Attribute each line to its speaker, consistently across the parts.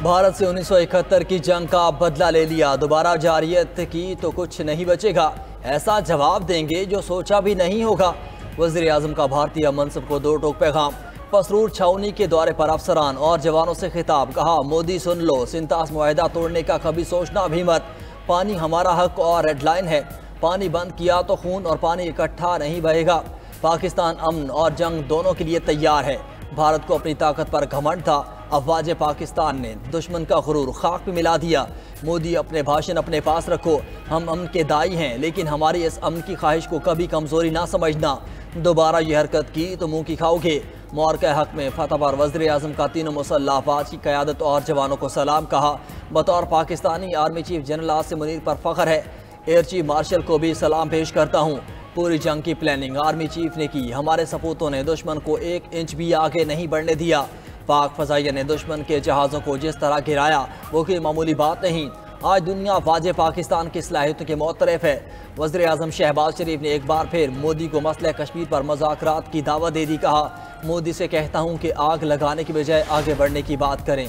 Speaker 1: भारत से 1971 की जंग का बदला ले लिया, दोबारा जारियत की तो कुछ नहीं बचेगा, ऐसा जवाब देंगे जो सोचा भी नहीं होगा। वज़ीर आज़म का भारतीय मनसब को दो टोक पैगाम। पसरूर छावनी के दौरे पर अफसरान और जवानों से खिताब, कहा मोदी सुन लो, सिंतास मुआहिदा तोड़ने का कभी सोचना भी मत। पानी हमारा हक और रेड लाइन है, पानी बंद किया तो खून और पानी इकट्ठा नहीं बहेगा। पाकिस्तान अमन और जंग दोनों के लिए तैयार है। भारत को अपनी ताकत पर घमंड था, अफवाज पाकिस्तान ने दुश्मन का गुरूर खाक पे मिला दिया। मोदी अपने भाषण अपने पास रखो, हम अमन के दाई हैं, लेकिन हमारी इस अमन की ख्वाहिश को कभी कमजोरी ना समझना। दोबारा ये हरकत की तो मुंह की खाओगे। मोरका हक में फतह पर वज़ीर आज़म का तीनों मुसल्लह अफवाज की क़यादत और जवानों को सलाम, कहा बतौर Pakistani army chief general Asim Munir पर फ़ख्र है, एयर चीफ मार्शल को भी सलाम पेश करता हूँ। पूरी जंग की प्लानिंग आर्मी चीफ ने की, हमारे सपूतों ने दुश्मन को 1 इंच भी आगे नहीं बढ़ने दिया। पाक फ़ज़ाइया ने दुश्मन के जहाज़ों को जिस तरह गिराया वो कोई मामूली बात नहीं। आज दुनिया वाजे पाकिस्तान की सलाहियतों के मुतरफ है। वज़ीर आज़म शहबाज शरीफ ने एक बार फिर मोदी को मसला कश्मीर पर मुज़ाकरात की दावत दे दी, कहा मोदी से कहता हूँ कि आग लगाने की बजाय आगे बढ़ने की बात करें।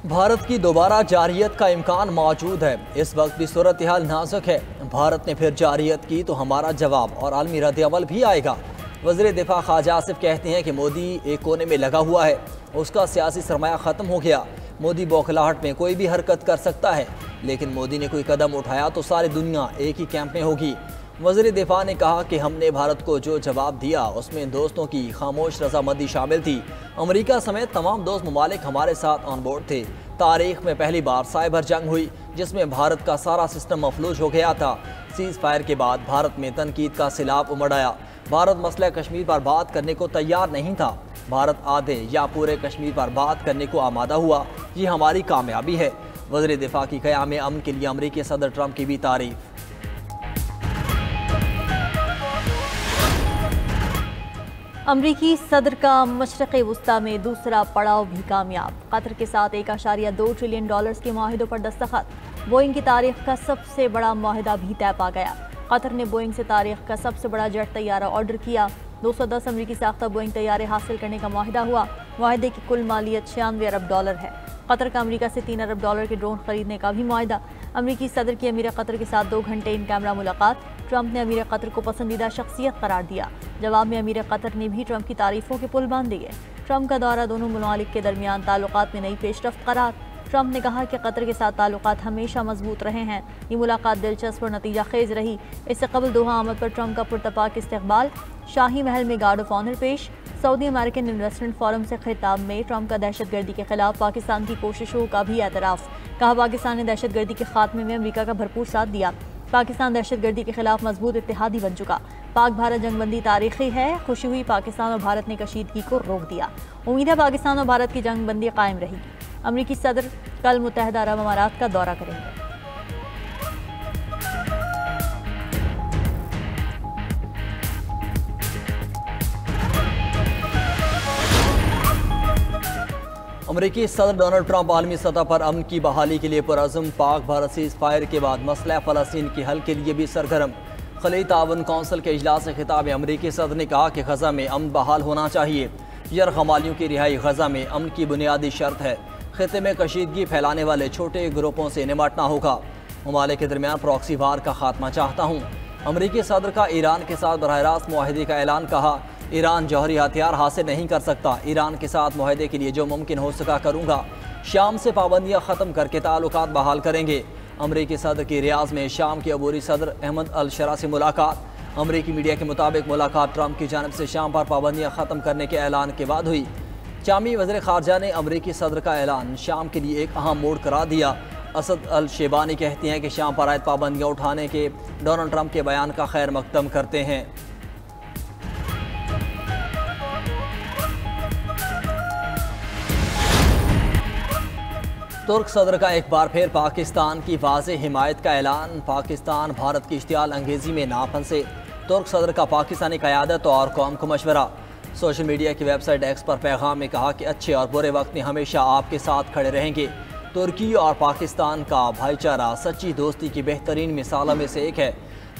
Speaker 1: भारत की दोबारा जारियत का इम्कान मौजूद है, इस वक्त भी सूरत हाल नाजुक है। भारत ने फिर जारियत की तो हमारा जवाब और आलमी रद्द-ए-अमल भी आएगा। वज़ीर दिफा ख्वाजा आसिफ कहते हैं कि मोदी एक कोने में लगा हुआ है, उसका सियासी सरमाया ख़त्म हो गया। मोदी बौखलाहट में कोई भी हरकत कर सकता है, लेकिन मोदी ने कोई कदम उठाया तो सारी दुनिया एक ही कैंप में होगी। वज़ीर दिफा ने कहा कि हमने भारत को जो जवाब दिया उसमें दोस्तों की खामोश रजामंदी शामिल थी। अमेरिका समेत तमाम दोस्त ममालिक हमारे साथ ऑन बोर्ड थे। तारीख में पहली बार साइबर जंग हुई जिसमें भारत का सारा सिस्टम मफलूज हो गया था। सीज़ फायर के बाद भारत में तनकीद का सिलाब उमड़ आया। भारत मसला कश्मीर पर बात करने को तैयार नहीं था। भारत आधे या पूरे कश्मीर पर बात करने को आमादा हुआ, ये हमारी कामयाबी है। वज़ीर दिफा की क़याम अमन के लिए अमरीकी सदर ट्रंप की भी तारीफ।
Speaker 2: अमरीकी सदर का मशरक़ वस्ता में दूसरा पड़ाव भी कामयाब। कतर के साथ $1.2 ट्रिलियन के माहिदों पर दस्तखत। बोइंग की तारीख का सबसे बड़ा माहिदा भी तय पा गया। कतर ने बोइंग से तारीख का सबसे बड़ा जेट तैयारा ऑर्डर किया। 210 अमरीकी साख्ता बोइंग तैयारे हासिल करने का माहिदा हुआ। माहिदे की कुल मालियत $96 अरब है। कतर का अमरीका से $3 अरब के ड्रोन खरीदने का भी माहिदा। अमरीकी सदर की अमीर कतर के साथ 2 घंटे इन कैमरा मुलाकात। ट्रंप ने अमीर कतर को पसंदीदा शख्सियत करार दिया। जवाब में अमीर कतर ने भी ट्रंप की तारीफों के पुल बांध दिए। ट्रंप का दौरा दोनों मुमालिक के दरमियान ताल्लुकात में नई पेशरफ्त करार। ट्रंप ने कहा कि कतर के साथ ताल्लुकात हमेशा मजबूत रहे हैं। ये मुलाकात दिलचस्प और नतीजा खेज रही। इससे कबल दोहा आमद पर ट्रंप का पुरतपाक इस्तकबाल। शाही महल में गार्ड ऑफ ऑनर पेश। सऊदी अमेरिकन इन्वेस्टमेंट फोरम से खिताब में ट्रंप का दहशतगर्दी के खिलाफ पाकिस्तान की कोशिशों का भी एतराफ़। कहा पाकिस्तान ने दहशतगर्दी के खात्मे में अमरीका का भरपूर साथ दिया। पाकिस्तान दहशतगर्दी के खिलाफ मजबूत इत्तेहादी बन चुका। पाक भारत जंगबंदी तारीखी है। खुशी हुई पाकिस्तान और भारत ने कशीदगी को रोक दिया। उम्मीद है पाकिस्तान और भारत की जंगबंदी कायम रहेगी। अमरीकी सदर कल मुत्तहदा अरब अमारात का दौरा करेंगे।
Speaker 1: अमरीकी सदर डोनाल्ड ट्रंप आलमी सतह पर अमन की बहाली के लिए पुरअज़्म। पाक भारत सीज़ फायर के बाद मसला फ़लस्तीन के हल के लिए भी सरगर्म। खलीज ताउन कौंसिल के इजलास से खिताब अमरीकी सदर ने कहा कि गज़ा में अमन बहाल होना चाहिए। यरगमालियों की रिहाई गज़ा में अमन की बुनियादी शर्त है। खिते में कशीदगी फैलाने वाले छोटे ग्रुपों से निमटना होगा। ममालिक के दरमियान प्रॉक्सी वार का खात्मा चाहता हूँ। अमरीकी सदर का ईरान के साथ बराह रास्त मुआहदे का ऐलान। कहा ईरान जौहरी हथियार हासिल नहीं कर सकता। ईरान के साथ मुआहदे के लिए जो मुमकिन हो सका करूँगा। शाम से पाबंदियाँ ख़त्म करके ताल्लुकात बहाल करेंगे। अमरीकी सदर की रियाज में शाम के अबूरी सदर अहमद अल शरा से मुलाकात। अमरीकी मीडिया के मुताबिक मुलाकात ट्रंप की जानिब से शाम पर पाबंदियाँ ख़त्म करने के ऐलान के बाद हुई। शामी वज़ीर ख़ारजा ने अमरीकी सदर का ऐलान शाम के लिए एक अहम मोड़ करार दिया। असद अल शेबानी कहते हैं कि शाम पर आयद पाबंदियाँ उठाने के डोनाल्ड ट्रंप के बयान का खैर मकदम करते हैं। तुर्क सदर का एक बार फिर पाकिस्तान की वाज़ेह हिमायत का ऐलान। पाकिस्तान भारत की इश्तियाल अंगेज़ी में ना फंसे। तुर्क सदर का पाकिस्तानी क़यादत और कौम को मशवरा। सोशल मीडिया की वेबसाइट एक्स पर पैगाम में कहा कि अच्छे और बुरे वक्त में हमेशा आपके साथ खड़े रहेंगे। तुर्की और पाकिस्तान का भाईचारा सच्ची दोस्ती की बेहतरीन मिसालों में से एक है।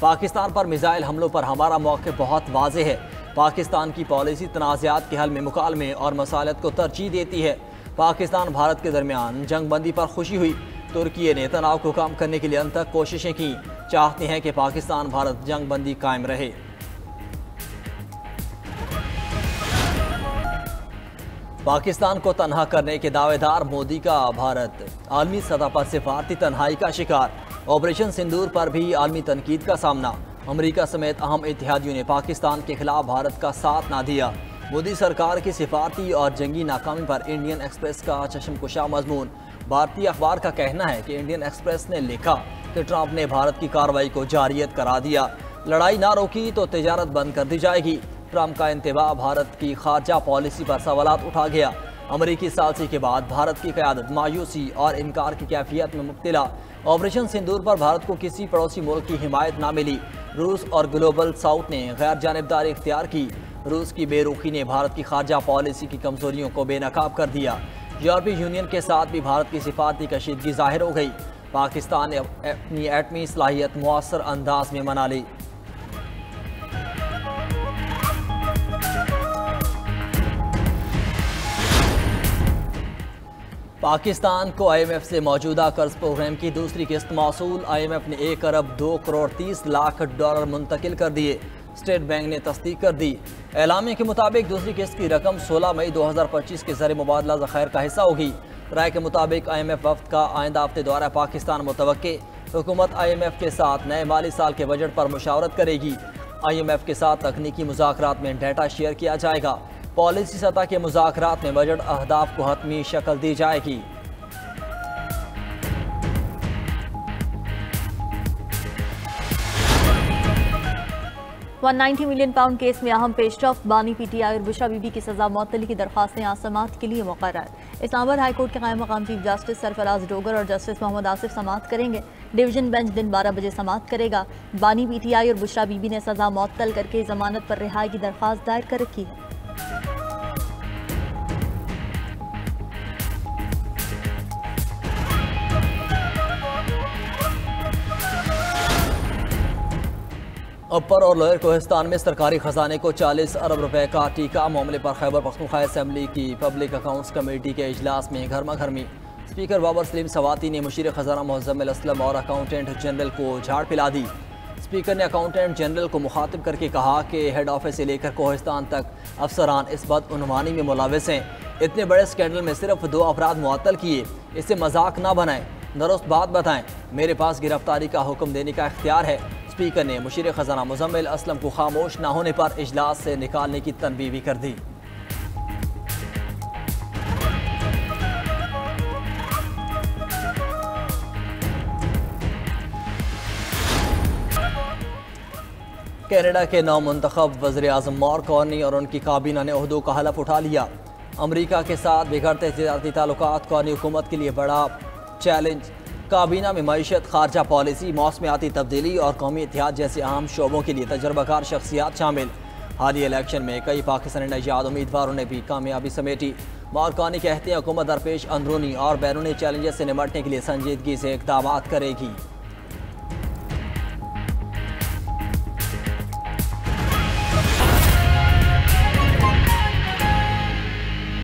Speaker 1: पाकिस्तान पर मिसाइल हमलों पर हमारा मौक़िफ़ बहुत वाज़ेह है। पाकिस्तान की पॉलिसी तनाज़ात के हल में मुकालमे और मसालत को तरजीह देती है। पाकिस्तान भारत के दरमियान जंग बंदी पर खुशी हुई। तुर्की ने तनाव को कम करने के लिए अंतक कोशिशें की, चाहते हैं कि पाकिस्तान भारत जंग बंदी कायम रहे। पाकिस्तान को तनहा करने के दावेदार मोदी का भारत आलमी सतह पर सिफारती तन्हाई का शिकार। ऑपरेशन सिंदूर पर भी आलमी तनकीद का सामना। अमेरिका समेत अहम इत्तेहादियों ने पाकिस्तान के खिलाफ भारत का साथ ना दिया। मोदी सरकार की सिफारती और जंगी नाकामी पर इंडियन एक्सप्रेस का चश्मकुशा मजमून। भारतीय अखबार का कहना है कि इंडियन एक्सप्रेस ने लिखा कि ट्रंप ने भारत की कार्रवाई को जारियत करा दिया। लड़ाई ना रोकी तो तिजारत बंद कर दी जाएगी। ट्रंप का इंतबा भारत की खारजा पॉलिसी पर सवालात उठा गया। अमरीकी सालसी के बाद भारत की क़यादत मायूसी और इनकार की कैफियत में मुब्तला। ऑपरेशन सिंदूर पर भारत को किसी पड़ोसी मुल्क की हिमायत ना मिली। रूस और ग्लोबल साउथ ने गैर जानिबदारी इख्तियार की। रूस की बेरुखी ने भारत की खारजा पॉलिसी की कमजोरियों को बेनकाब कर दिया। यूरोपीय यूनियन के साथ भी भारत की सिफारती कशीदगी जाहिर हो गई। पाकिस्तान ने अपनी एटमी सलाहियत मुअस्सर अंदाज में मना ली। पाकिस्तान को IMF से मौजूदा कर्ज प्रोग्राम की दूसरी किस्त मौसूल। IMF ने 1 अरब 2 करोड़ 30 लाख डॉलर मुंतकिल कर दिए। स्टेट बैंक ने तस्दीक कर दी। एलामिया के मुताबिक दूसरी किस्त की रकम 16 मई 2025 के ज़रिए मुबादला ज़खायर का हिस्सा होगी। राय के मुताबिक IMF वफ्द का आइंदा हफ्ते दौरा पाकिस्तान मुतवक्के। हुकूमत IMF के साथ नए माली साल के बजट पर मुशावरत करेगी। IMF के साथ तकनीकी मुज़ाकरात में डेटा शेयर किया जाएगा। पॉलिसी सतह के मुज़ाकरात में बजट अहदाफ को हतमी शक्ल दी जाएगी।
Speaker 2: £190 मिलियन केस में अहम पेशरफ। बानी PTI और बुशरा बीबी की सजा मुअत्तली की दरख्वास्तें आज समाअत के लिए मुकर्रर। इस्लामाबाद हाई कोर्ट के कायम मकाम चीफ जस्टिस सरफराज डोगर और जस्टिस मोहम्मद आसिफ समाअत करेंगे। डिवीजन बेंच दिन 12 बजे समाअत करेगा। बानी PTI और बुशरा बीबी ने सजा मुअत्तल करके जमानत पर रिहाई की दरख्वास्त दायर कर रखी है।
Speaker 1: अपर और लोअर कोहिस्तान में सरकारी खजाने को 40 अरब रुपए का टीका। मामले पर खैबर पख्तूनख्वा असेंबली की पब्लिक अकाउंट्स कमेटी के इजलास में गर्मा गर्मी। स्पीकर बाबर सलीम सवाती ने मुशीर खजाना मुअज़्ज़मिल असलम और अकाउंटेंट जनरल को झाड़ पिला दी। स्पीकर ने अकाउंटेंट जनरल को मुखातिब करके कहा कि हेड ऑफिस से लेकर कोहिस्तान तक अफसरान इस बदउनवानी में मुलविस हैं। इतने बड़े स्कैंडल में सिर्फ 2 अफराद मुअत्तल किए, इसे मजाक ना बनाएं, दुरुस्त बात बताएं। मेरे पास गिरफ्तारी का हुक्म देने का इख्तियार है। स्पीकर ने मुशीर खजाना मुज़म्मिल असलम को खामोश न होने पर इजलास से निकालने की तनबीह भी कर दी। कनाडा के नौमुंतखब वज़ीर आज़म मार्क कार्नी और उनकी काबीना ने ओहदों का हलफ उठा लिया। अमरीका के साथ बिगड़ते तिजारती ताल्लुकात कार्नी हुकूमत के लिए बड़ा चैलेंज। काबीना में मईशत, खारजा पॉलिसी, मौसमियाती तब्दीली और कौमी इत्तेहाद जैसे अहम शोबों के लिए तजर्बाकार शख्सियात शामिल। हालिया इलेक्शन में कई पाकिस्तानी नजाद उम्मीदवारों ने भी कामयाबी समेटी। मार्कानी कहते हैं हुकूमत दरपेश अंदरूनी और बैरूनी चैलेंजेस से निपटने के लिए संजीदगी से इक़दामात करेगी।